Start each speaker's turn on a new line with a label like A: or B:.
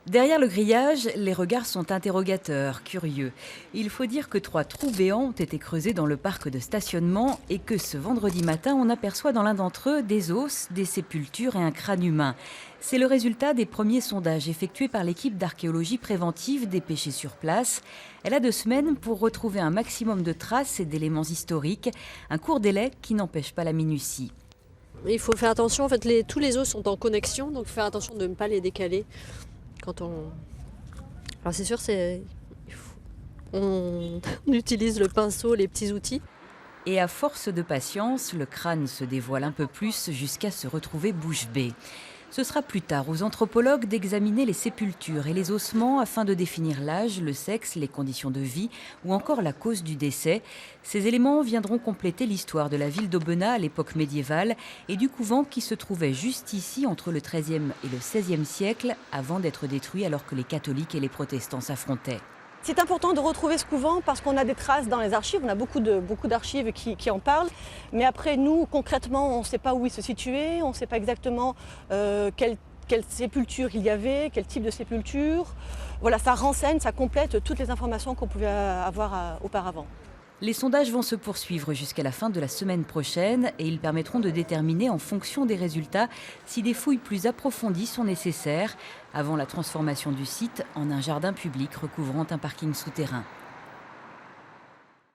A: Derrière le grillage, les regards sont interrogateurs, curieux. Il faut dire que 3 trous béants ont été creusés dans le parc de stationnement et que ce vendredi matin, on aperçoit dans l'un d'entre eux des os, des sépultures et un crâne humain. C'est le résultat des premiers sondages effectués par l'équipe d'archéologie préventive dépêchée sur place. Elle a 2 semaines pour retrouver un maximum de traces et d'éléments historiques, un court délai qui n'empêche pas la minutie.
B: Il faut faire attention, en fait, tous les os sont en connexion, donc il faut faire attention de ne pas les décaler. Quand on... Alors c'est sûr, on utilise le pinceau, les petits outils.
A: Et à force de patience, le crâne se dévoile un peu plus jusqu'à se retrouver bouche bée. Ce sera plus tard aux anthropologues d'examiner les sépultures et les ossements afin de définir l'âge, le sexe, les conditions de vie ou encore la cause du décès. Ces éléments viendront compléter l'histoire de la ville d'Aubenas à l'époque médiévale et du couvent qui se trouvait juste ici entre le XIIIe et le XVIe siècle avant d'être détruit alors que les catholiques et les protestants s'affrontaient.
C: C'est important de retrouver ce couvent parce qu'on a des traces dans les archives, on a beaucoup d'archives qui en parlent. Mais après, nous, concrètement, on ne sait pas où il se situait, on ne sait pas exactement quelle sépulture il y avait, quel type de sépulture. Voilà, ça renseigne, ça complète toutes les informations qu'on pouvait avoir auparavant.
A: Les sondages vont se poursuivre jusqu'à la fin de la semaine prochaine et ils permettront de déterminer en fonction des résultats si des fouilles plus approfondies sont nécessaires avant la transformation du site en un jardin public recouvrant un parking souterrain.